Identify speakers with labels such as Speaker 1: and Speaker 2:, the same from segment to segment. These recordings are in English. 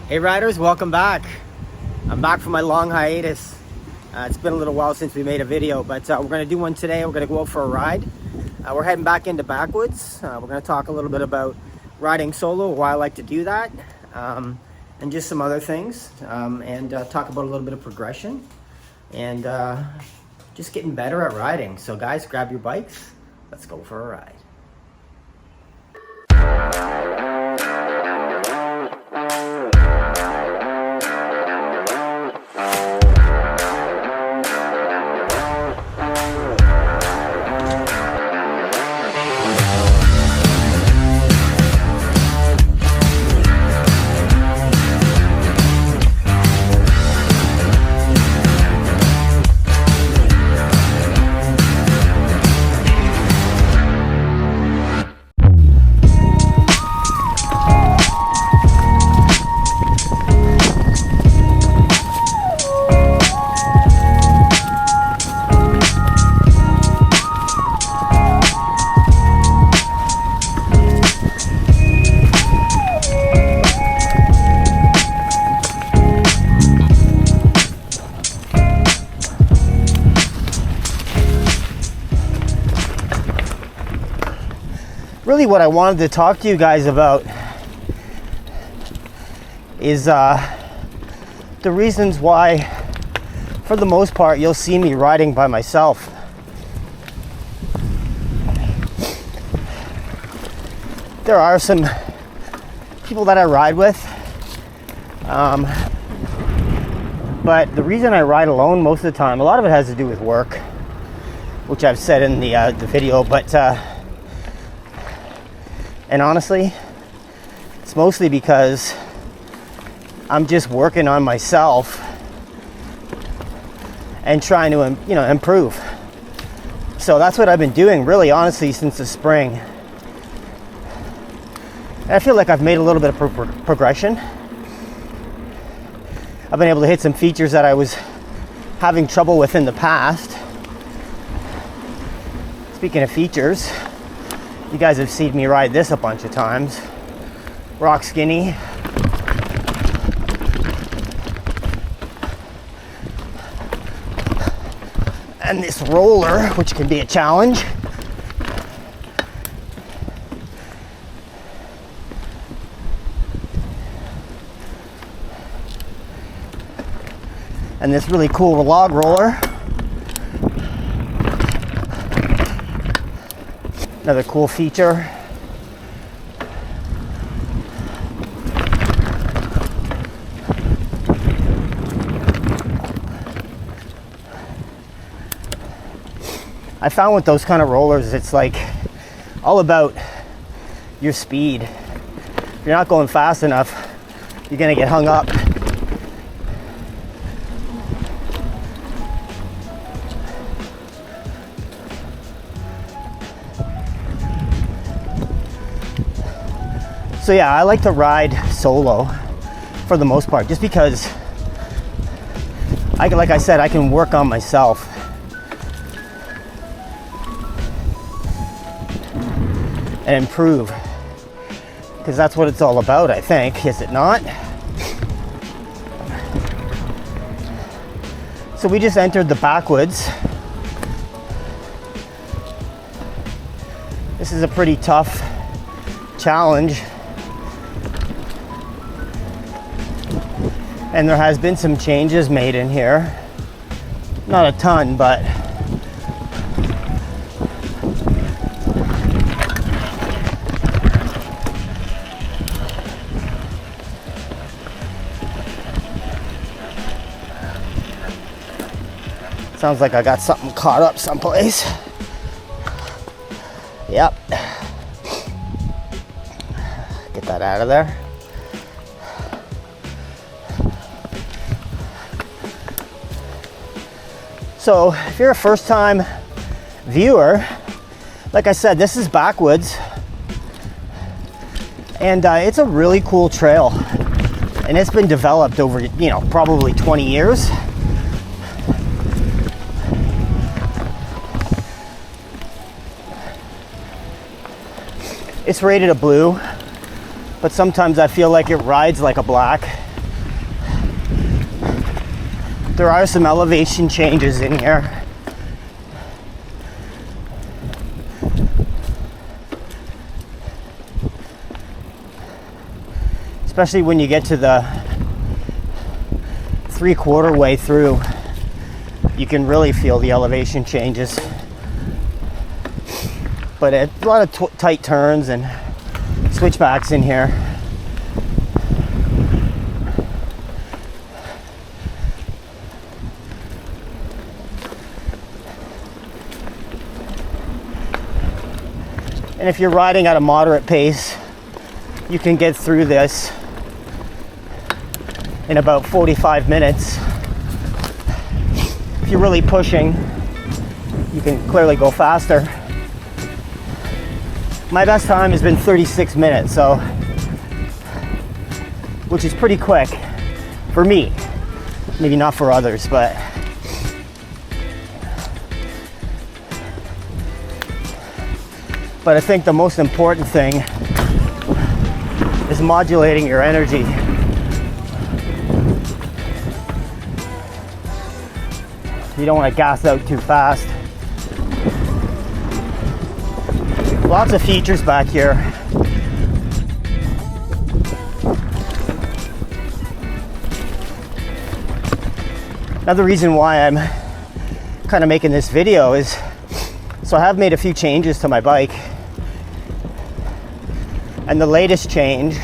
Speaker 1: Hey riders, welcome back. I'm back from my long hiatus. It's been a little while since we made a video, but we're going to do one today. We're going to go out for a ride. We're heading back into Backwoods. We're going to talk a little bit about riding solo, why I like to do that, and just some other things, and talk about a little bit of progression and just getting better at riding. So guys, grab your bikes. Let's go for a ride. Really what I wanted to talk to you guys about is the reasons why, for the most part, you'll see me riding by myself. There are some people that I ride with, but the reason I ride alone most of the time, a lot of it has to do with work, which I've said in the video, but and honestly, it's mostly because I'm just working on myself and trying to, improve. So that's what I've been doing, really, honestly, since the spring. And I feel like I've made a little bit of progression. I've been able to hit some features that I was having trouble with in the past. Speaking of features, you guys have seen me ride this a bunch of times. Rock skinny. And this roller, which can be a challenge. And this really cool log roller. Another cool feature. I found with those kind of rollers, it's like all about your speed. If you're not going fast enough, you're gonna get hung up. So yeah, I like to ride solo for the most part, just because, like I said, I can work on myself. And improve. Because that's what it's all about, I think, is it not? So we just entered the Backwoods. This is a pretty tough challenge. And there has been some changes made in here. Not a ton, but sounds like I got something caught up someplace. Yep. Get that out of there. So if you're a first-time viewer, like I said, this is Backwoods, and it's a really cool trail, and it's been developed over, probably 20 years. It's rated a blue, but sometimes I feel like it rides like a black. there are some elevation changes in here. Especially when you get to the 3/4 way through, you can really feel the elevation changes. But a lot of tight turns and switchbacks in here. And if you're riding at a moderate pace, you can get through this in about 45 minutes. If you're really pushing, you can clearly go faster. My best time has been 36 minutes, so, which is pretty quick for me. Maybe not for others, but I think the most important thing is modulating your energy. You don't want to gas out too fast. Lots of features back here. Another reason why I'm kind of making this video is, so I have made a few changes to my bike. And the latest change,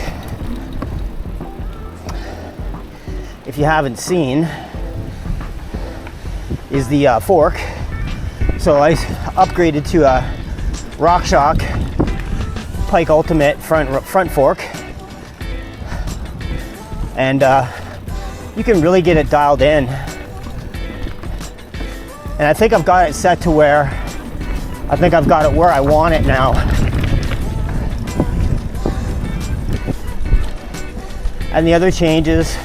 Speaker 1: if you haven't seen, is the fork. So I upgraded to a RockShox Pike Ultimate front fork, and you can really get it dialed in. And I think I've got it set to where I want it now. And the other changes,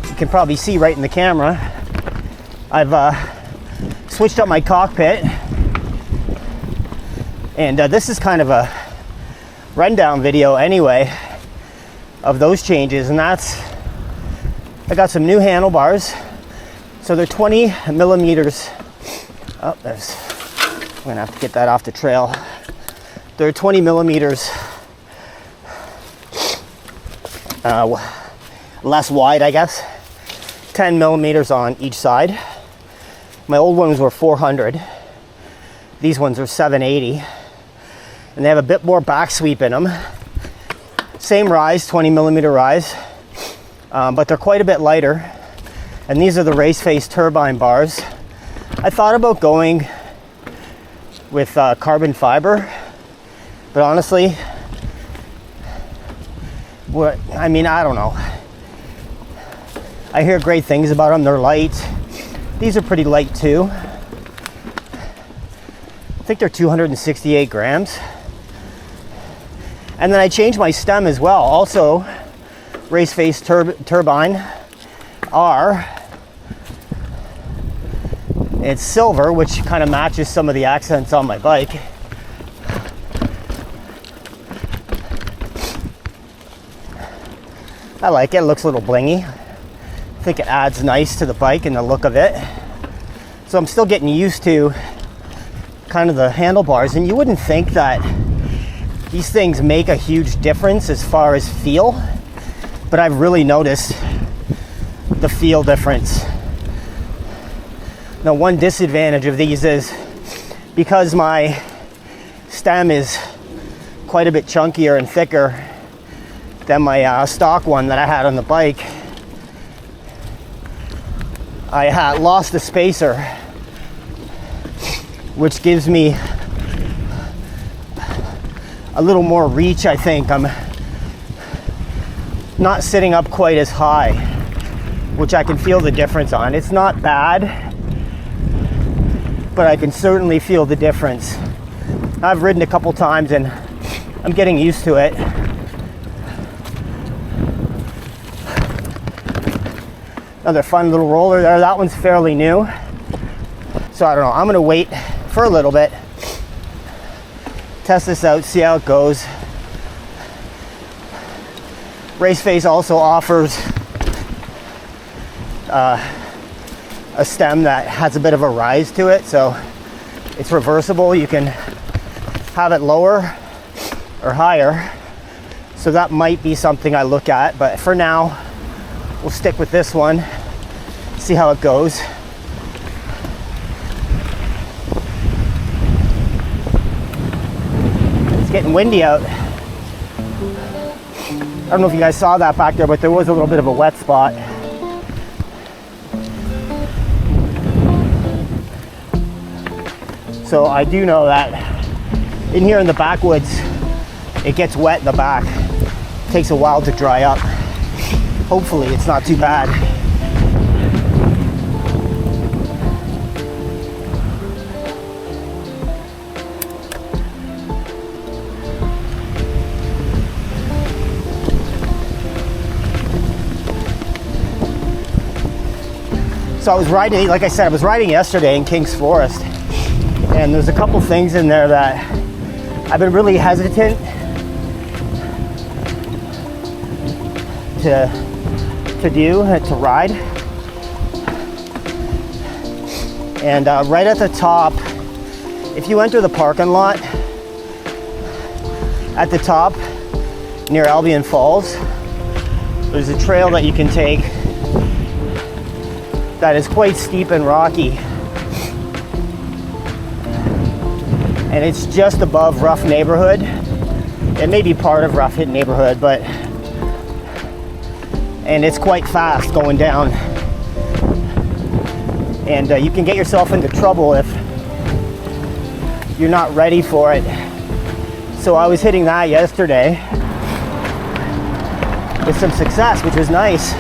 Speaker 1: you can probably see right in the camera, I've switched up my cockpit, and this is kind of a rundown video anyway of those changes. And that's, I got some new handlebars, so they're 20 millimeters. Oh, I'm gonna have to get that off the trail. They're 20 millimeters less wide, I guess. 10 millimeters on each side. My old ones were 400. These ones are 780. And they have a bit more back sweep in them. Same rise, 20 millimeter rise, but they're quite a bit lighter. And these are the race face turbine bars. I thought about going with carbon fiber, but honestly, I don't know. I hear great things about them. They're light. These are pretty light too. I think they're 268 grams. And then I changed my stem as well. Also, race face turbine R. It's silver, which kind of matches some of the accents on my bike. I like it. It looks a little blingy. I think it adds nice to the bike and the look of it. So I'm still getting used to kind of the handlebars, and you wouldn't think that these things make a huge difference as far as feel, but I've really noticed the feel difference. Now, one disadvantage of these is because my stem is quite a bit chunkier and thicker than my stock one that I had on the bike, I had lost the spacer, which gives me a little more reach. I think I'm not sitting up quite as high, which I can feel the difference on. It's not bad, but I can certainly feel the difference. I've ridden a couple times and I'm getting used to it. Another fun little roller there. That one's fairly new. So I don't know, I'm gonna wait for a little bit, test this out, see how it goes. Raceface also offers a stem that has a bit of a rise to it, so it's reversible. You can have it lower or higher, so that might be something I look at, but for now we'll stick with this one, see how it goes. It's getting windy out. I don't know if you guys saw that back there, but there was a little bit of a wet spot. So I do know that in here in the backwoods, it gets wet in the back. It takes a while to dry up. Hopefully it's not too bad. So I was riding, like I said, I was riding yesterday in King's Forest, and there's a couple things in there that I've been really hesitant to do, to ride. And right at the top, if you enter the parking lot, at the top near Albion Falls, there's a trail that you can take that is quite steep and rocky, and it's just above Rough Neighborhood. It may be part of Rough Neighborhood, but and it's quite fast going down, and you can get yourself into trouble if you're not ready for it. So I was hitting that yesterday with some success, which was nice.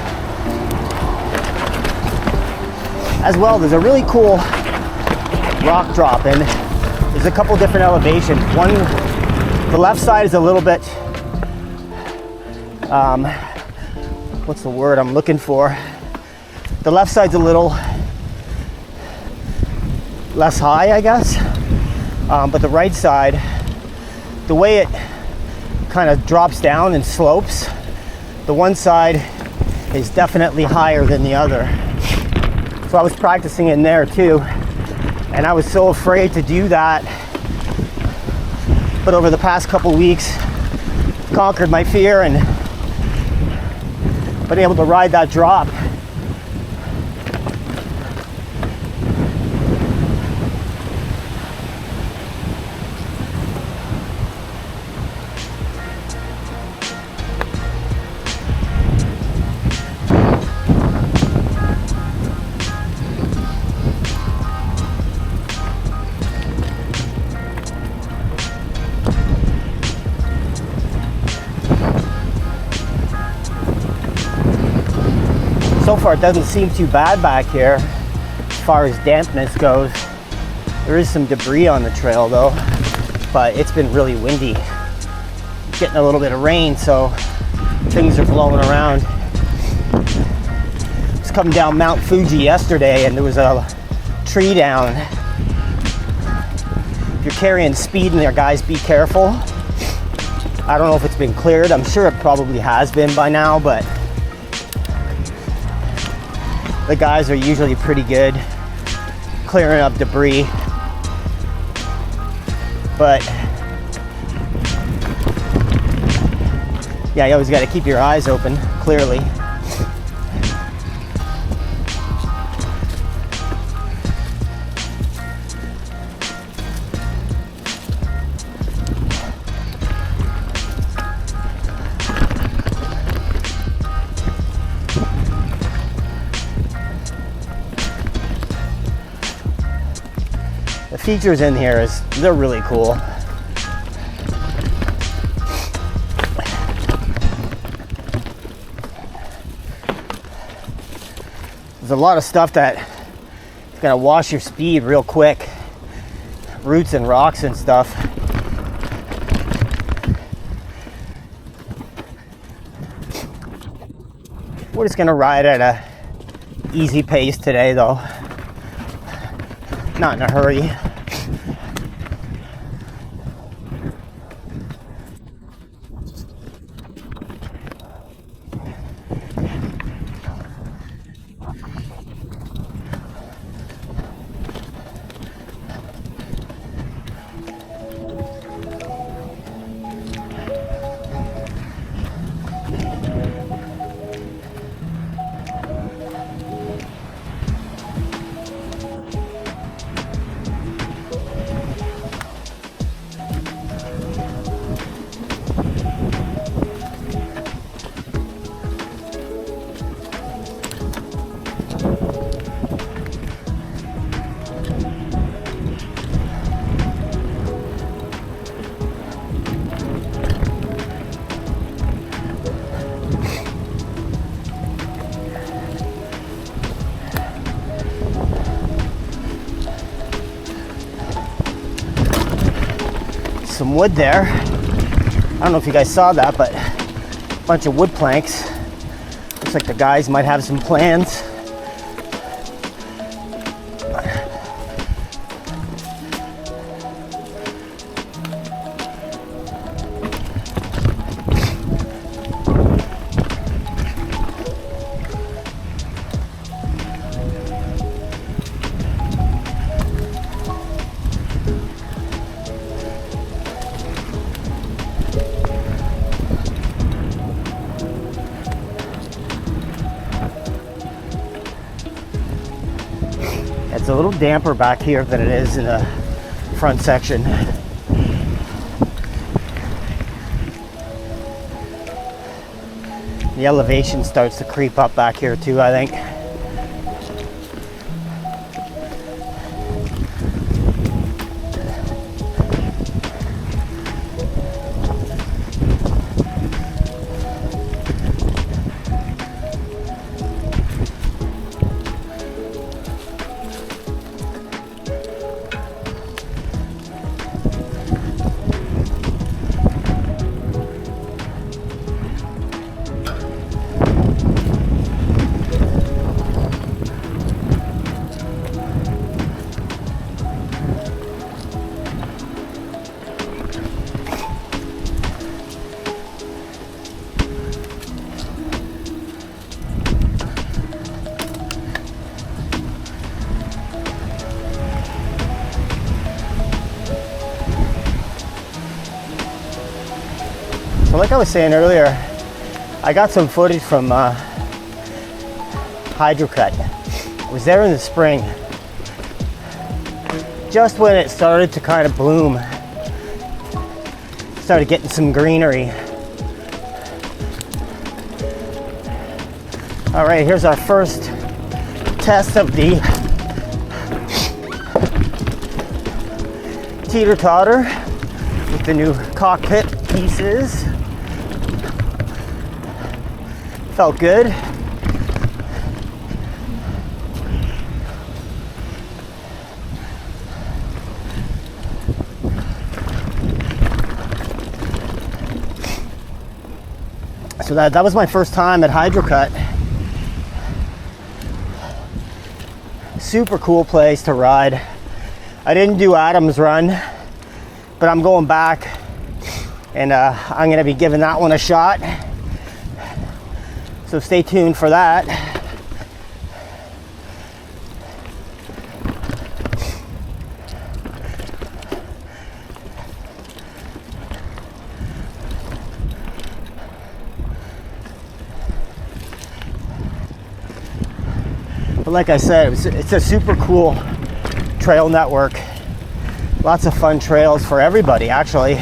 Speaker 1: As well, there's a really cool rock drop, and there's a couple different elevations. One, the left side is a little bit, what's the word I'm looking for? The left side's a little less high, I guess. But the right side, the way it kind of drops down and slopes, the one side is definitely higher than the other. So I was practicing in there too, and I was so afraid to do that. But over the past couple weeks, conquered my fear and been able to ride that drop. So far it doesn't seem too bad back here as far as dampness goes. There is some debris on the trail though, but it's been really windy. Getting a little bit of rain, so things are blowing around. I was coming down Mount Fuji yesterday and there was a tree down. If you're carrying speed in there, guys, be careful. I don't know if it's been cleared. I'm sure it probably has been by now, but the guys are usually pretty good clearing up debris. But yeah, you always got to keep your eyes open, clearly. The features in here they're really cool. There's a lot of stuff that is gonna wash your speed real quick. Roots and rocks and stuff. We're just gonna ride at a easy pace today though. Not in a hurry. some wood there. I don't know if you guys saw that, but a bunch of wood planks. Looks like the guys might have some plans. It's a little damper back here than it is in the front section. The elevation starts to creep up back here too, I think. Like I was saying earlier, I got some footage from Hydrocut. I was there in the spring, just when it started to kind of bloom, started getting some greenery. All right, here's our first test of the Teeter totter with the new cockpit pieces. Felt good. So that was my first time at Hydrocut. Super cool place to ride. I didn't do Adam's run, but I'm going back and I'm gonna be giving that one a shot. So stay tuned for that. But like I said, it's a super cool trail network. Lots of fun trails for everybody, actually.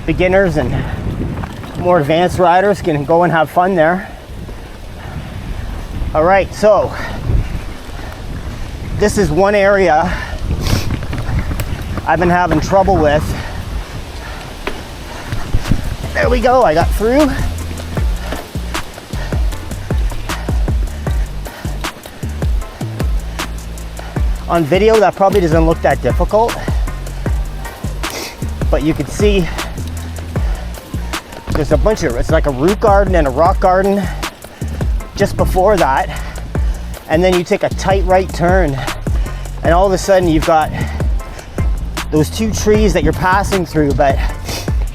Speaker 1: Beginners and more advanced riders can go and have fun there. All right, so this is one area I've been having trouble with. There we go, I got through. On video, that probably doesn't look that difficult, but you can see there's a bunch of, it's like a root garden and a rock garden just before that, and then you take a tight right turn and all of a sudden you've got those two trees that you're passing through, but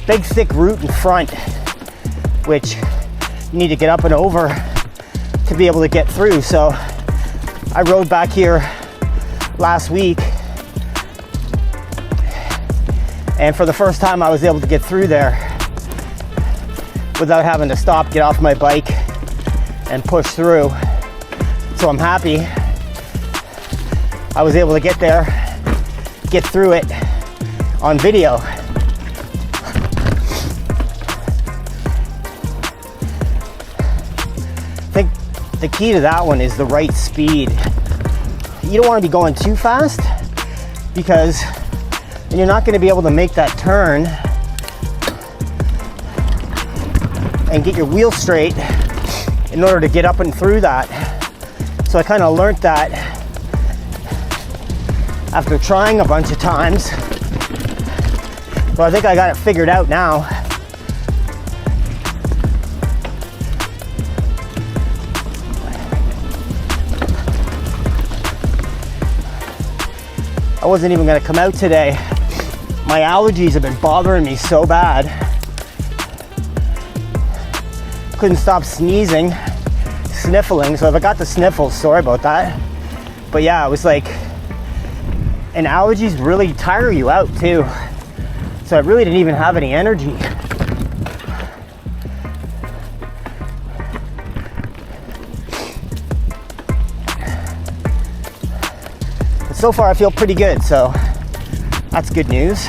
Speaker 1: big thick root in front, which you need to get up and over to be able to get through. So I rode back here last week, and for the first time I was able to get through there without having to stop, get off my bike and push through. So I'm happy I was able to get there, get through it on video. I think the key to that one is the right speed. You don't want to be going too fast because you're not going to be able to make that turn and get your wheel straight in order to get up and through that. So I kind of learned that after trying a bunch of times. So I think I got it figured out now. I wasn't even gonna come out today. My allergies have been bothering me so bad. Couldn't stop sneezing, sniffling, so if I got the sniffles, sorry about that. But yeah, it was like, and allergies really tire you out too. So I really didn't even have any energy. But so far I feel pretty good, so that's good news.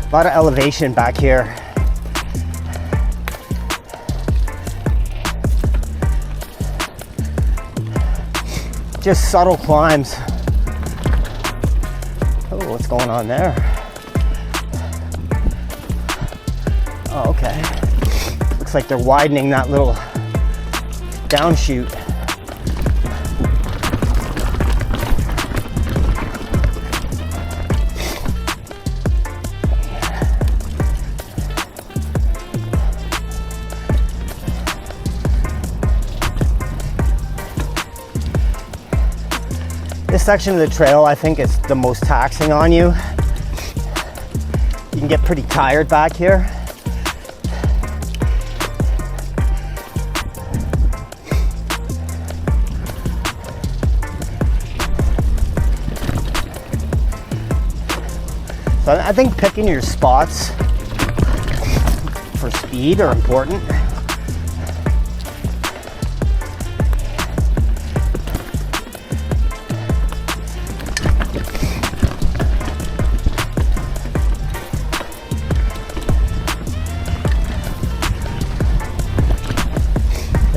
Speaker 1: A lot of elevation back here. Just subtle climbs. Oh, what's going on there? Oh, okay. Looks like they're widening that little downshoot. This section of the trail, I think, is the most taxing on you. You can get pretty tired back here. So I think picking your spots for speed are important.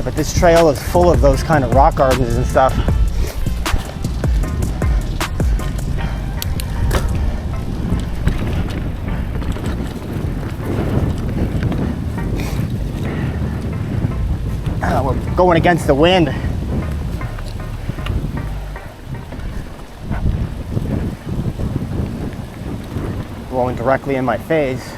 Speaker 1: But this trail is full of those kind of rock gardens and stuff. We're going against the wind. Blowing directly in my face.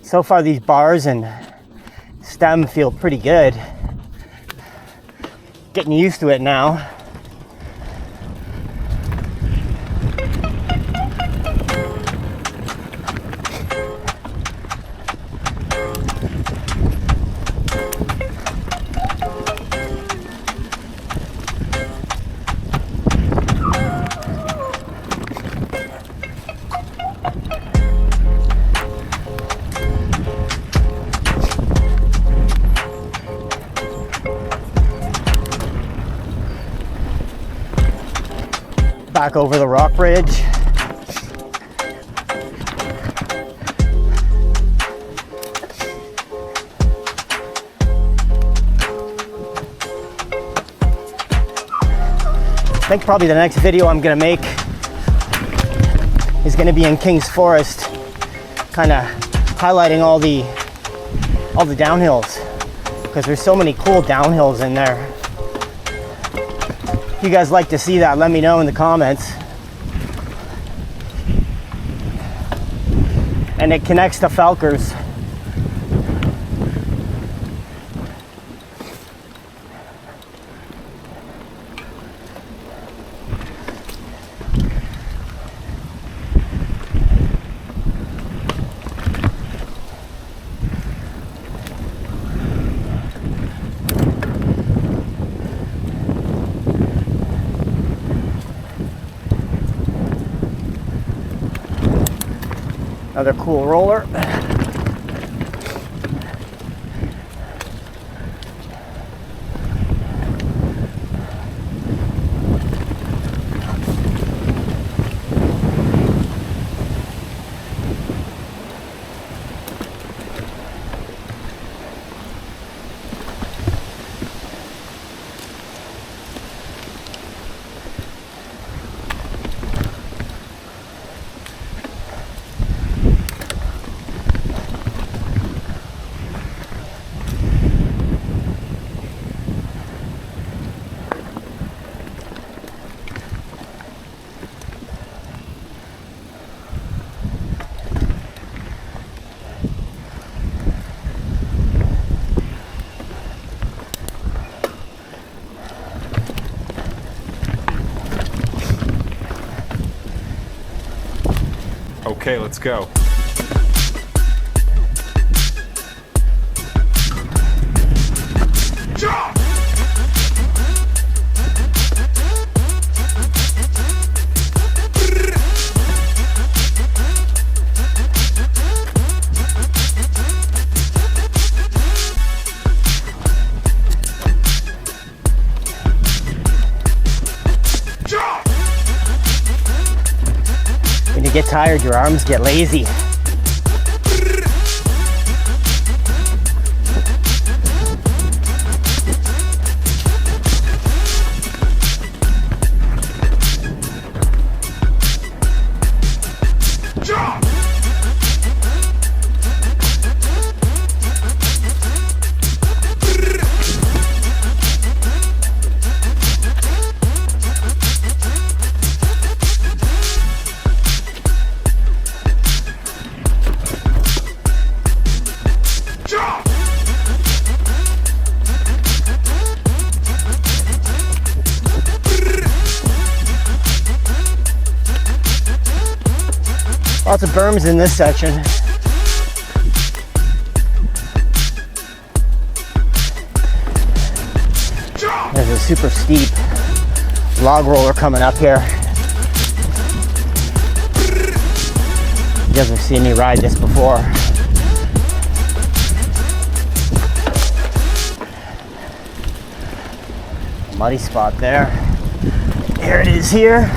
Speaker 1: So far these bars and stem feel pretty good. Getting used to it now. Back over the rock bridge. I think probably the next video I'm gonna make is gonna be in King's Forest, kind of highlighting all the downhills, because there's so many cool downhills in there. If you guys like to see that, let me know in the comments. And it connects to Felkers. Another cool roller.
Speaker 2: Okay, let's go.
Speaker 1: When you get tired, your arms get lazy. Lots of berms in this section. There's a super steep log roller coming up here. You guys have seen me ride this before. Muddy spot there. Here it is here.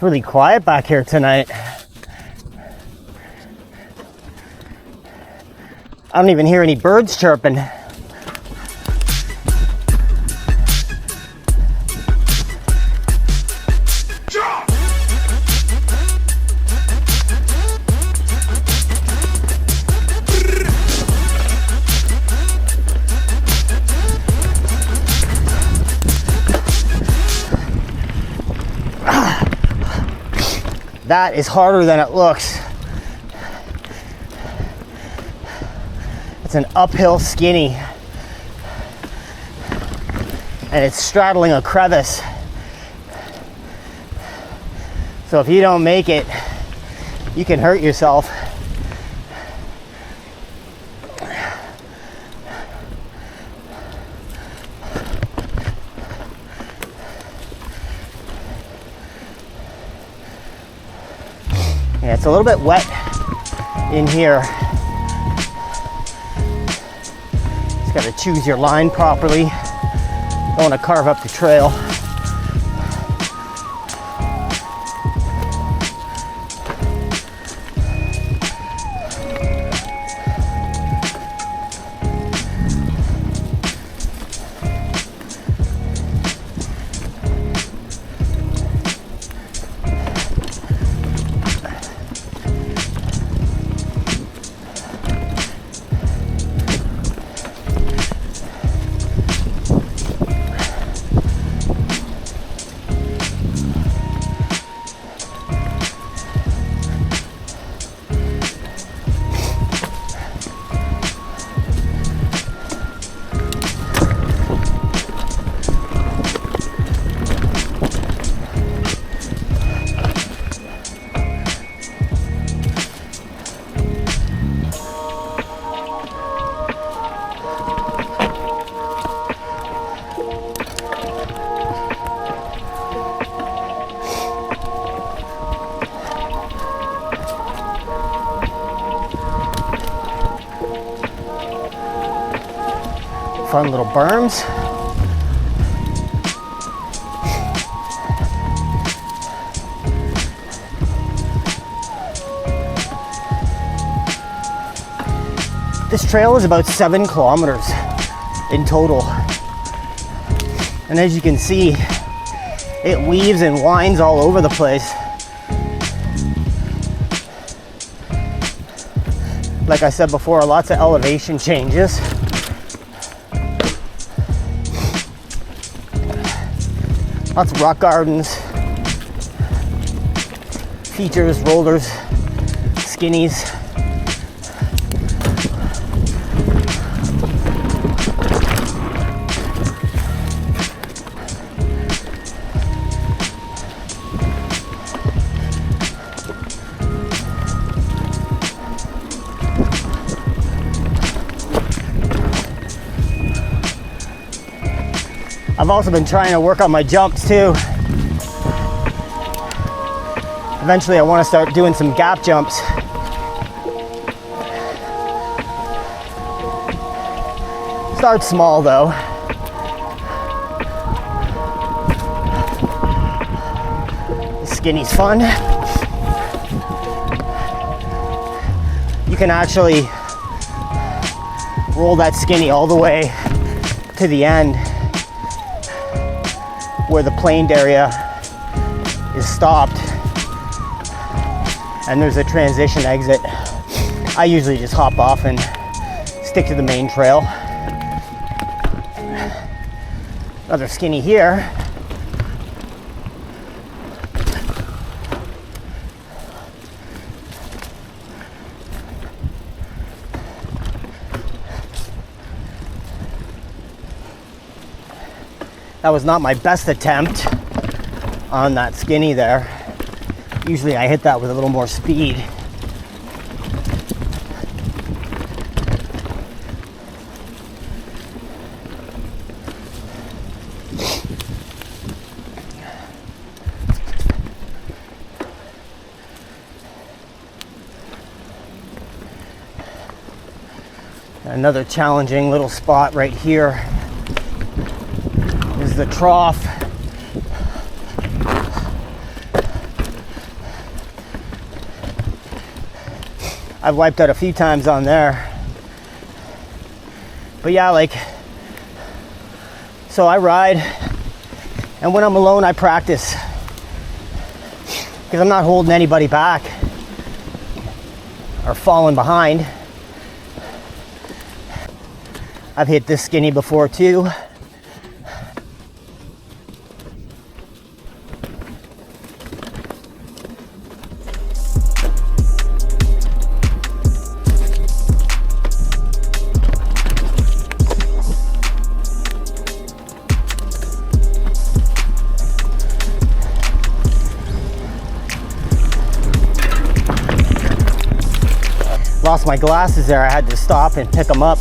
Speaker 1: Really quiet back here tonight. I don't even hear any birds chirping. That is harder than it looks. It's an uphill skinny, and it's straddling a crevice. So if you don't make it, you can hurt yourself. Yeah, it's a little bit wet in here. Just got to choose your line properly. Don't want to carve up the trail. Fun little berms. This trail is about 7 kilometers in total. And as you can see, it weaves and winds all over the place. Like I said before, lots of elevation changes. Lots of rock gardens, features, rollers, skinnies. I've also been trying to work on my jumps too. Eventually I want to start doing some gap jumps. Start small though. Skinny's fun. You can actually roll that skinny all the way to the end where the planed area is stopped and there's a transition exit. I usually just hop off and stick to the main trail. Another skinny here. That was not my best attempt on that skinny there. Usually I hit that with a little more speed. Another challenging little spot right here is the trough. I've wiped out a few times on there. But yeah, like, so I ride, and when I'm alone I practice, because I'm not holding anybody back or falling behind. I've hit this skinny before too. Lost my glasses there. I had to stop and pick them up.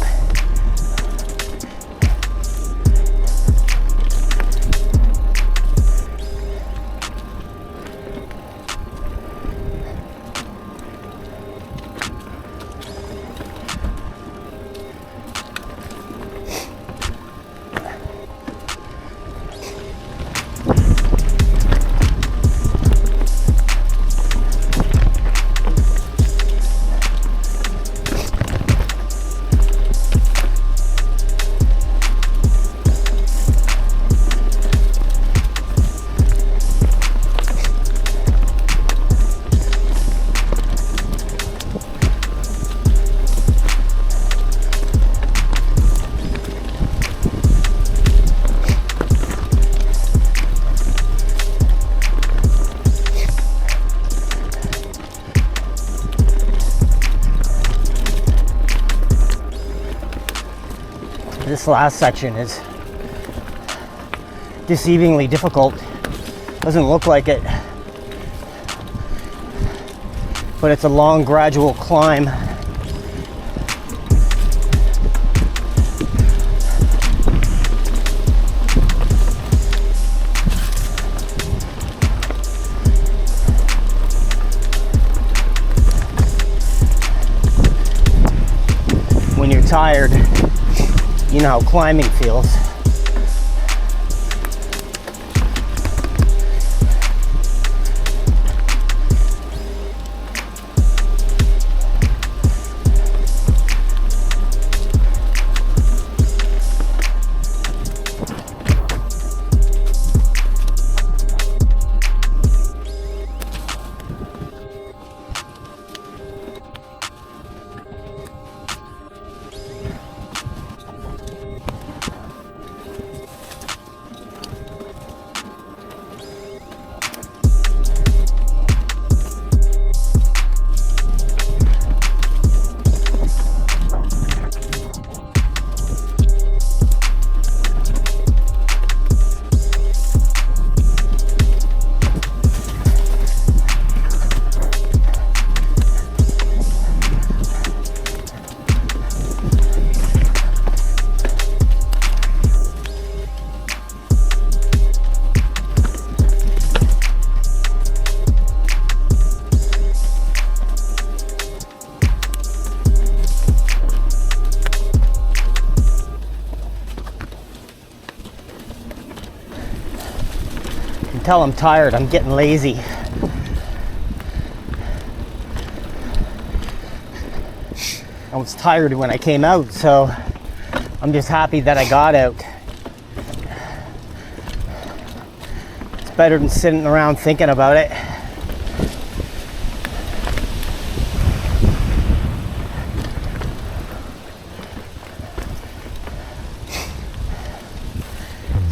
Speaker 1: This last section is deceivingly difficult. Doesn't look like it, but it's a long, gradual climb. When you're tired, you know how climbing feels. tell I'm tired. I'm getting lazy. I was tired when I came out, so I'm just happy that I got out. It's better than sitting around thinking about it.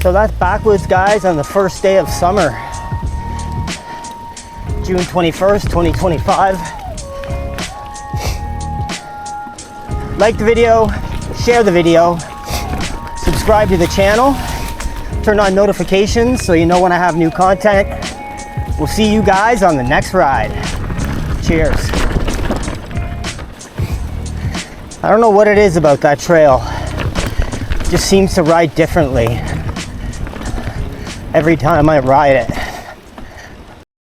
Speaker 1: So that's Backwoods, guys, on the first day of summer, June 21st, 2025. Like the video, share the video, subscribe to the channel, turn on notifications so you know when I have new content. We'll see you guys on the next ride. Cheers. I don't know what it is about that trail. It just seems to ride differently every time I ride it.